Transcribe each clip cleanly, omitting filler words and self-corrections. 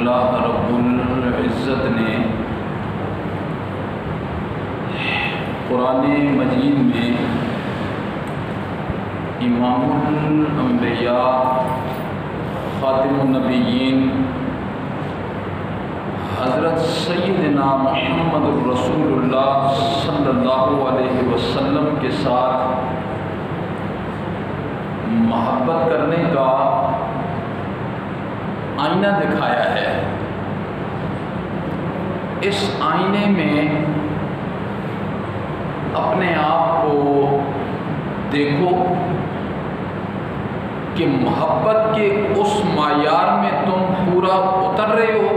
اللہ رب العزت نے قرآن مجید میں امام الانبیاء خاتم النبیین حضرت سیدنا محمد الرسول اللہ صلی اللہ علیہ وسلم کے ساتھ محبت کرنے کا آئینہ دکھایا ہے۔ اس آئینے میں اپنے آپ کو دیکھو کہ محبت کے اس معیار میں تم پورا اتر رہے ہو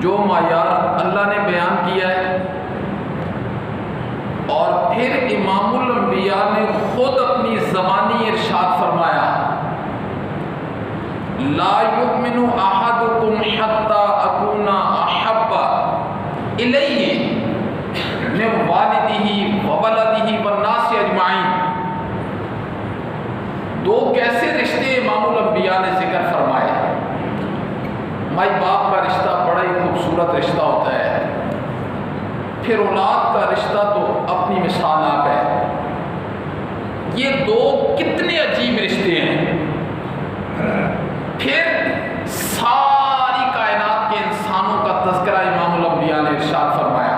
جو معیار اللہ نے بیان کیا ہے۔ اور پھر امام الانبیاء نے خود اپنی زبانی ارشاد فرمایا، لا یؤمن احدکم حتی اکون احب الیہ من والدہ وولدہ والناس اجمعین۔ دو کیسے رشتے امام الانبیاء نے ذکر فرمائے۔ مائی باپ کا رشتہ بڑا ہی خوبصورت رشتہ ہوتا ہے، پھر اولاد کا رشتہ تو اپنی مثال آپ ہے۔ یہ دو کتنے عجیب رشتے ہیں۔ پھر ساری کائنات کے انسانوں کا تذکرہ امام الانبیاء نے ارشاد فرمایا،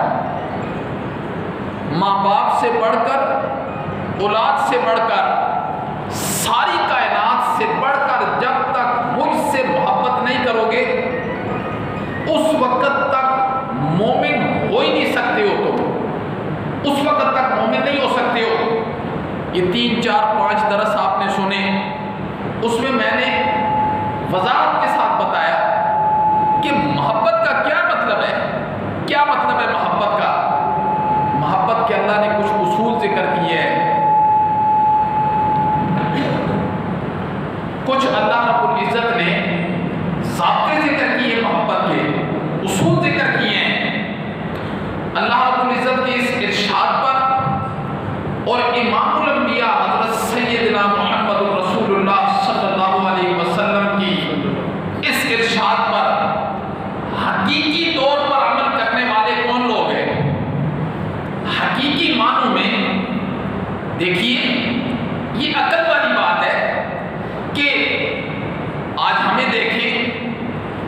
ماں باپ سے بڑھ کر، اولاد سے بڑھ کر، ساری کائنات سے بڑھ کر جب تک مجھ سے محبت نہیں کرو گے اس وقت تک مومن ہو ہی نہیں سکتے ہو، تو اس وقت تک مومن نہیں ہو سکتے ہو۔ یہ 3 4 5 درس آپ نے سنے، اس میں نے وضاحت کے ساتھ بتایا کہ محبت کا کیا مطلب ہے، کیا مطلب ہے محبت کا۔ محبت کے اللہ نے کچھ اصول ذکر کیے ہیں، کچھ اللہ رب العزت نے ضابطے ذکر کیے، محبت کے اصول ذکر کیے ہیں۔ اللہ رب العزت کے اس ارشاد پر اور امام الانبیاء حضرت سیدنا محمد رسول اللہ صلی اللہ علیہ وسلم کی اس ارشاد پر حقیقی طور پر عمل کرنے والے کون لوگ ہیں؟ حقیقی معنوں میں دیکھیے، یہ عقل والی بات ہے کہ آج ہمیں دیکھیں،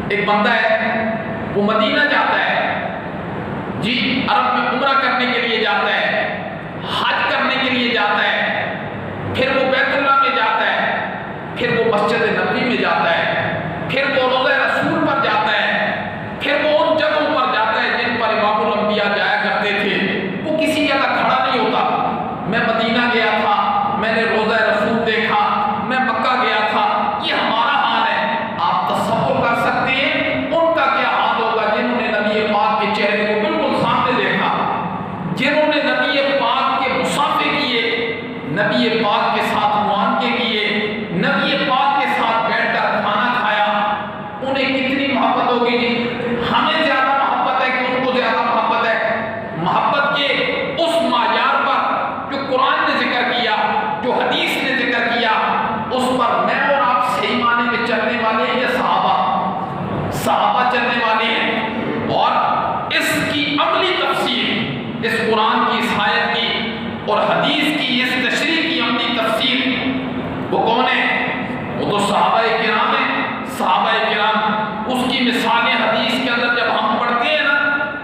ایک بندہ ہے وہ مدینہ جاتا ہے، جی عرب میں عمرہ کرنے کے لیے جاتا ہے، حج کرنے کے لیے جاتا ہے، پھر وہ بیت اللہ میں جاتا ہے، پھر وہ مسجد نبوی میں جاتا ہے، پھر وہ روضہ رسول پر جاتا ہے، پھر وہ ان جگہوں پر جاتا ہے جن پر امام الانبیاء جایا کرتے تھے۔ وہ کسی جگہ کھڑا نہیں ہوتا، میں مدینہ گیا تھا، میں نے روضہ رسول دیکھا، میں مکہ گیا تھا، یہ ہمارا حال ہے۔ آپ تصور کر سکتے ہیں ان کا کیا حال ہوگا جنہوں نے نبی پاک کے چہرے کو بالکل سامنے دیکھا، جنہوں نے نبی پاک کے مصافحے کیے، نبی پاک کے ساتھ معانقے کیے، نبی پاک کے ساتھ بیٹھ کر کھانا کھایا، انہیں کتنی محبت ہوگی جی؟ ہمیں زیادہ محبت ہے کہ ان کو زیادہ محبت ہے؟ محبت کے اس معیار پر جو قرآن نے ذکر کیا، جو حدیث نے ذکر کیا، اس پر میں اور آپ صحیح معنی میں چلنے والے ہیں یا صحابہ چلنے والے ہیں؟ اور اس کی عملی تفسیر، اس قرآن کی اس آیت کی اور حدیث کی اس تشریح کی عملی تفسیر وہ کون ہے؟ وہ تو صحابہ کرام ہیں۔ صحابہ کرام، اس کی مثالیں حدیث کے اندر جب ہم پڑھتے ہیں نا،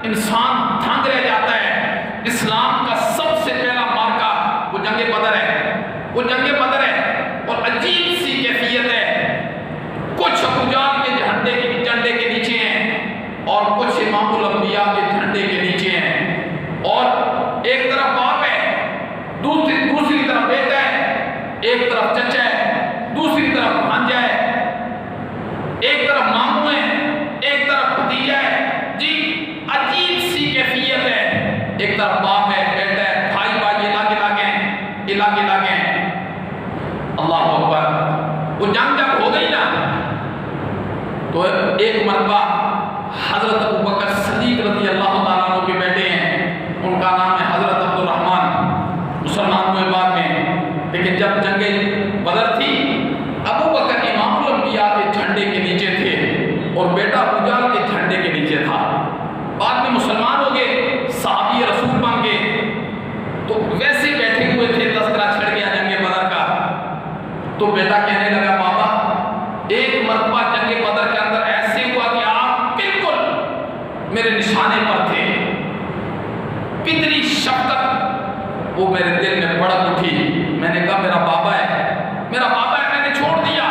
انسان دھنگ رہ جاتا ہے۔ اسلام کا سب سے پہلا مارکا وہ جنگ بدر ہے، وہ جنگ بدر ہے، اور عجیب سی کیفیت ہے، کچھ ابو جہل کے جھنڈے کے نیچے ہیں اور کچھ امام الانبیاء کے جھنڈے کے نیچے ہیں، اور ایک طرف باپ ہے، دوسری طرف بیٹا ہے، ایک طرف چچا ہے، دوسری طرف بھانجا ہے، ایک طرف ماموں ہے، ایک طرف بھتیجا ہے، جی عجیب سی کیفیت ہے۔ ایک طرف باپ ہے، بیٹا ہے، بھائی بھائی علاقے ہیں۔ اللہ اکبر۔ وہ جنگ جب ہو گئی نا تو ایک مرتبہ حضرت ابوبکر صدیق رضی اللہ تعالیٰ عنہ کے بیٹے ہیں، ان کا نام ہے حضرت عبد الرحمن، مسلمان ہوئے بعد میں، لیکن جب جنگ بدر تھی ابوبکر امام الانبیاء کے جھنڈے کے نیچے تھے اور بیٹا نشانے پر تھے، کتنی شفقت وہ میرے دل میں بڑک اٹھی. میں نے کہا میرا بابا ہے، میرا بابا ہے، میں نے چھوڑ دیا.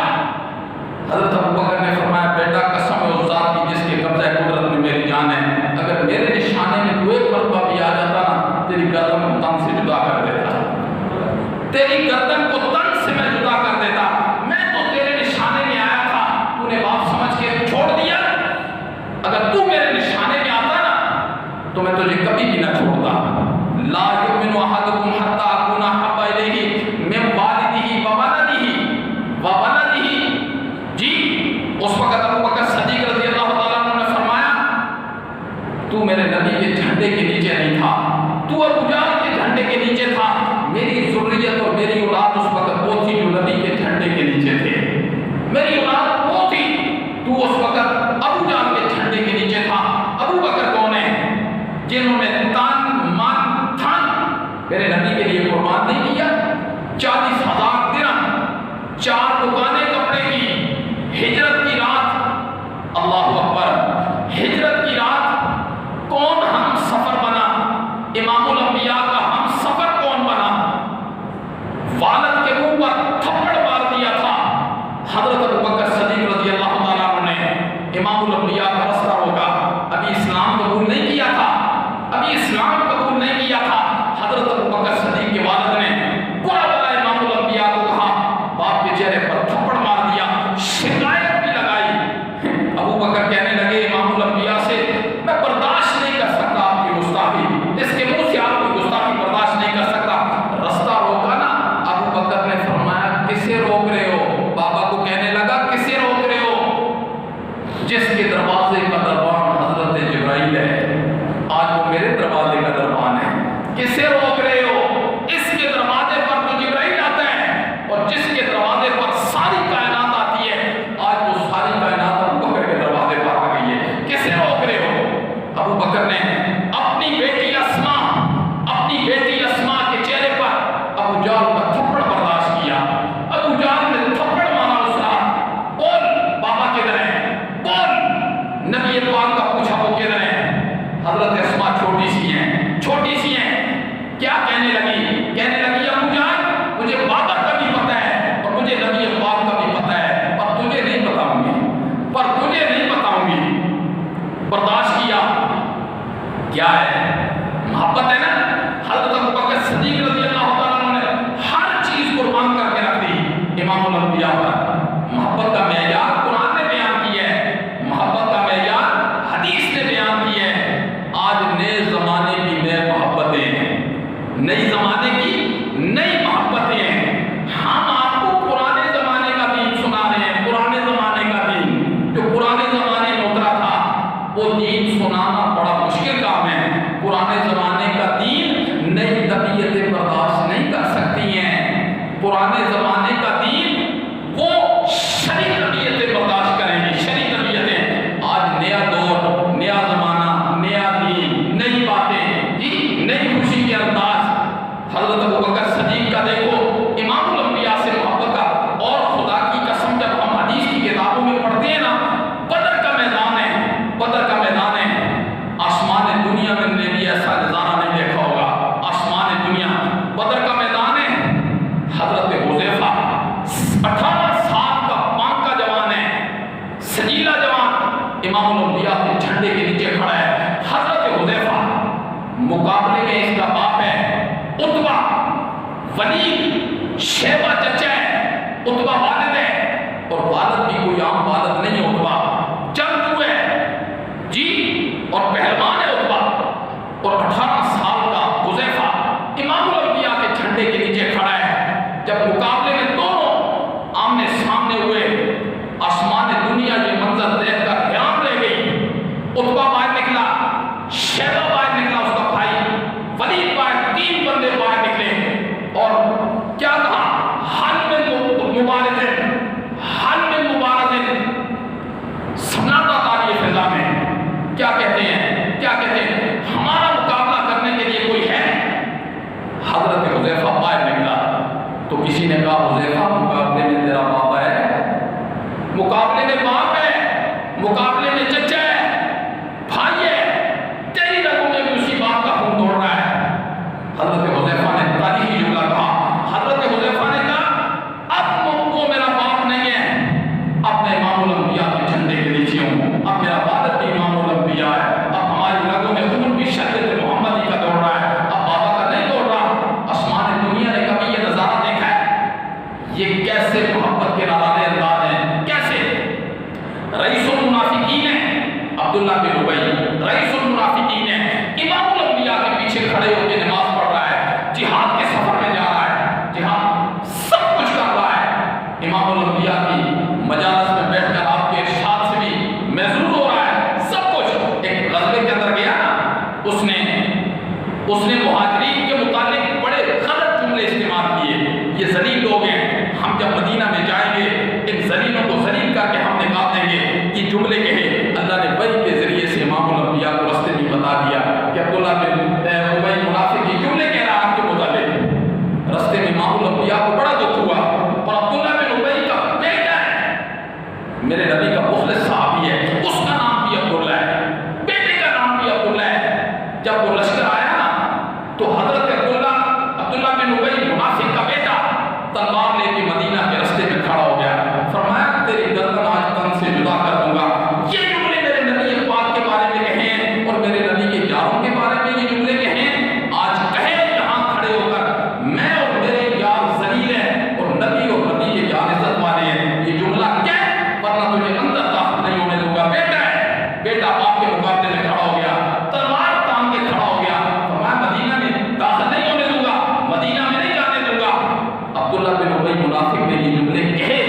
حضرت ابوبکر نے فرمایا بیٹا قسم ہے اس ذات کی جس کے قبضہ قدرت میں میری جان ہے، اگر میرے نشانے میں کوئی مرتبہ بھی آ جاتا نا تیری گردن کو تن سے جدا کر دیتا، تیری گردن کو تن سے میں جدا کر دیتا. میں تو تیرے نشانے میں آیا تھا، تو نے باپ سمجھ کے چھوڑ دیا. اگر تو میرے نشانے میں آتا نا تو میں تجھے کبھی بھی نہ چھوڑتا. لا یؤمن احدکم حتی اکون احب الیہ من والدہ وولدہ. جی اس وقت ابوبکر صدیق رضی اللہ تعالیٰ عنہ نے فرمایا تو میرے نبی کے جھنڈے کے نیچے نہیں تھا، تو ابو جہل کے جھنڈے کے نیچے تھا. میری ذریت اور میری اولاد اس وقت وہ تھی جو نبی کے جھنڈے کے نیچے تھے. میری اولاد وہ تھی، تو اس وقت ابو جہل کے جھنڈے کے نیچے تھا. ابو بکر کون ہیں؟ جنہوں نے تن من دھن میرے نبی کے لیے قربان نہیں کیا. 40,000 درہم، 4 دکانیں کپڑے کی. ہجرت کی رات، اللہ اکبر، ہجرت کی رات کون ہم سفر بنا؟ امام الانبیاء کا ہم سفر کون بنا؟ والد کے منہ پر تھپڑ مار دیا تھا حضرت ابوبکر صدیق رضی اللہ تعالیٰ عنہ نے. امام الانبیاء کا رستہ روکا. ابھی اسلام قبول نہیں کیا تھا، ابھی اسلام قبول نہیں کیا تھا. حضرت ابوبکر صدیق کے والد نے برا بلا امام الانبیاء کو کہا، باپ کے چہرے پر تھپڑ مار دیا، شکایت بھی لگائی. ابوبکر کہنے لگے امام الانبیاء سے میں برداشت نہیں کر سکتا آپ کی گستاخی، اس کے منہ سے آپ کی گستاخی برداشت نہیں کر سکتا. رستہ روکا نا. ابوبکر نے فرمایا کسے روک رہے ہو؟ بابا کو کہنے لگا کسے روک رہے ہو؟ جس کے دروازے کا دربان حضرت جبرائیل ہے، آج وہ میرے دروازے کا دربان ہے. کسے روک رہے ہو؟ اس کے دروازے پر تو جبرائیل آتا ہے، اور جس کے دروازے پر ساری کائنات آتی ہے، آج وہ ساری کائنات ابو بکر کے دروازے پر آ گئی ہے. کسے روک رہے ہو؟ ابو بکر نے اپنی بیٹی اسما کے چہرے پر ابو جہل کا تھپڑ برداشت کیا. ابو جہل نے تھپڑ مارا اس رات. بول بابا کدھر ہے؟ بول. نبی پاک کا پوچھا وہ کدھر ہے؟ حضرت اسما چھوٹی سی ہیں. کیا کہنے لگی ابو جہل مجھے بابا کا بھی پتہ ہے اور مجھے نبی پاک کا بھی پتہ ہے، پر تجھے نہیں بتاؤں گی. برداشت کیا. کیا ہے؟ محبت ہے نا. حضرت ابوبکر صدیق رضی اللہ تعالیٰ عنہ نے ہر چیز قربان کر کے رکھ دی امام الانبیاء پر. محبت کا معیار قرآن نے بیان کیا ہے، محبت کا معیار حدیث نے بیان کیا ہے. آج نئے زمانے کی نئے محبتیں ہیں، نئی زمانے کی نئی محبتیں ہیں. ہم آپ کو پرانے زمانے کا دین سنا رہے ہیں. پرانے زمانے کا دین جو پرانے زمانے میں اترا تھا وہ دین سنانا بڑا مشکل کام ہے. پرانے زمانے کا دین نئی طبیعتیں برداشت نہیں کر سکتی ہیں. پرانے زمانے کا دین وہ شرعی طبیعتیں برداشت کریں گی، شرعی طبیعتیں. آج نیا دور، نیا زمانہ، نیا دین، نئی باتیں، جی نئی خوشی کے انداز. حضرت ابوبکر صدیق کا دیکھو امام الانبیاء سے محبت کا. اور خدا کی قسم جب ہم حدیث کی کتابوں میں پڑھتے ہیں نا، بدر کا میدان ہے، بدر کا میدان ہے. آسمان دنیا میں نے بھی ایسا نظارہ نہیں دیکھا ہوگا. آسمان دنیا بدر کا میدان ہے. حضرت حذیفہ 18 سال کا پانکا جوان ہے، سجیلا جوان، امام الانبیاء کے جھنڈے کے نیچے کھڑا ہے. حضرت حذیفہ مقابلے میں اس کا باپ ہے عتبہ، ولید، شیبہ چچا ہے، عتبہ والد ہے، اور والد بھی کوئی عام والد نہیں ہے. عتبہ جنگ ہوئے جی، اور پہلوان ہے عتبہ. اور 18 سال کا حذیفہ امام الانبیاء کے جھنڈے کے نیچے کھڑا ہے. جب مقابلے میں دونوں آمنے سامنے ہوئے، آسمان دنیا یہ منظر دیکھ کر حیران رہ گئی. عتبہ باہر نکلا، شیبہ باہر نکلا اس کا بھائی، ولید باہر، 3 بندے باہر نکلے. اور کیا کہا؟ حل میں مبارزن سناتا تاریخ فضا میں. کیا کہتے ہیں؟ ہمارا مقابلہ کرنے کے لیے کوئی ہے؟ حضرت حذیفہ باہر نکلا تو کسی نے کہا حذیفہ مقابلے میں تیرا بابا ہے، مقابلے میں باپ ہے، مقابلے میں چچا ہے، بھائی ہے. اب میرا والد بھی امام الانبیاء ہے، اب ہماری رگوں میں خون بھی شریعت محمدی کا دوڑ رہا ہے، اب بابا کا نہیں دوڑ رہا۔ آسمان دنیا نے کبھی یہ نظارہ دیکھا ہے؟ یہ کیسے محبت کے نارے انداز ہیں، کیسے؟ رئیس المنافقین ہے عبداللہ بن ابی، رئیس المنافقین ہے، امام الانبیاء کے پیچھے کھڑے ہو کے نماز پڑھ رہا ہے، جہاد کے سفر میں جا رہا ہے، جہاد سب کچھ کر رہا ہے، امام الانبیاء کی مجالس میں بیٹھ کر آپ کے ارشاد سے بھی محظوظ ہو رہا ہے، سب کچھ۔ ایک غزوے کے اندر گیا نا، اس نے مہاجرین کے متعلق بڑے غلط جملے استعمال کیے، یہ ذلیل لوگ ہیں، ہم جب مدینہ میں جائیں گے ان ذلیلوں کو ذلیل کر کے ہم نکال دیں گے، یہ جملے کہے۔ اللہ نے وحی کے ذریعے سے امام الانبیاء کو راستے بھی بتا دیا کہ عبداللہ بن ابی منافق یہ جملے کہہ رہا آپ کے متعلق۔ راستے میں امام الانبیاء کو بڑا دکھ ہوا، اور عبداللہ بن ابی کا بیٹا ہے، میرے نبی کا مخلص صحابی ہے، اس کا نام بھی عبداللہ ہے، بیٹے کا نام بھی عبداللہ ہے۔ جب وہ لشکر آیا نا تو حضرت عبداللہ بن ابی منافق کا بیٹا تلوار لے کے مدینہ کے راستے میں کھڑا ہو گیا، فرمایا تیری گردن آج تن سے جدا کر دوں گا۔ یہ جملے میرے نبی پاک کے بارے میں کہے ہیں، اور میرے نبی کے یاروں کے بارے میں یہ جملے کہے ہیں۔ آج کہے یہاں کھڑے ہو کر میں اور میرے یار ذلیل ہیں، اور نبی کے یار عزت والے ہیں، یہ جملہ کیا ہے؟ ورنہ تجھے اندر داخل نہیں ہونے دوں گا۔ بیٹا ہے، بیٹا باپ کے مقابلے میں کھڑا ہو گیا، تلوار تان کے کھڑا ہو گیا، فرمایا مدینہ میں داخل نہیں ہونے دوں گا، مدینہ میں نہیں جانے دوں گا۔ عبداللہ بن ابی منافق نے یہ جملے کہے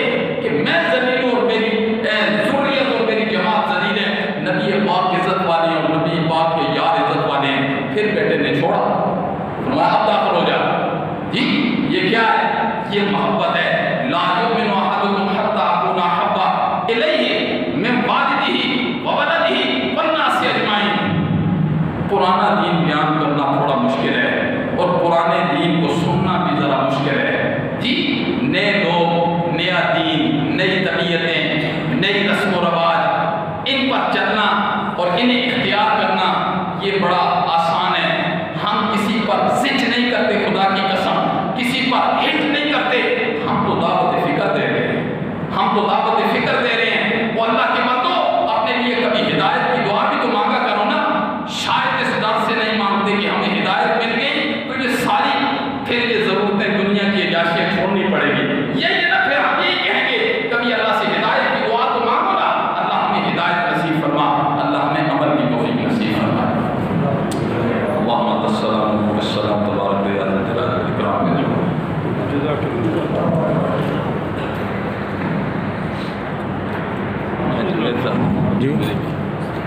کہ میں ذلیل اور میری ذریت اور میری جماعت ذلیل ہے، نبی پاک کی عزت والے ہیں اور نبی پاک کے یار عزت والے ہیں۔ پھر بیٹے نے چھوڑا، فرمایا اب داخل ہو جا۔ جی یہ کیا ہے؟ یہ محبت ہے۔ لا یؤمن احدکم حتی اکون احب الیہ من والدہ وولدہ والناس اجمعین۔ پرانا دین بیان کرنا تھوڑا مشکل ہے، اور پرانے دین کو سننا بھی ذرا مشکل ہے۔ جی نئے لوگ، نیا دین، نئی طبیعتیں، نئی رسم و رواج، ان پر چلنا اور انہیں اختیار کرنا یہ بڑا آسان ہے۔ ہم کسی پر زج نہیں کرتے، خدا کی قسم کسی پر ہٹ نہیں کرتے، ہم تو دعوت فکر دے رہے ہیں، ہم تو دعوت فکر دے رہے ہیں۔ وہ اللہ کے بندو اپنے لیے کبھی ہدایت کی دعا بھی تو مانگا کرو نا۔ شاید اس ڈر سے نہیں مانگتے کہ ہمیں ہدایت مل گئی تو یہ ساری پھر یہ ضرورتیں دنیا کی عیاشیاں چھوڑنی پڑے گی، یہی نا پھر ہم یہی کہیں گے کبھی اللہ سے ہدایت کی دعا تو مانگو نا۔ اللہ ہمیں ہدایت نصیب فرما، اللہ ہمیں عمل کی توفیق نصیب فرما۔ اللہم السلام والسلام تبارک یا ذا الجلال والاکرام۔ جزاک اللہ۔ جی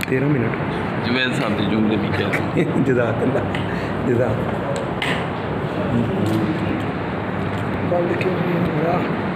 13 منٹ جوید صاحب نے جملے بھی کیا؟ جزاک اللہ، جزاک اللہ۔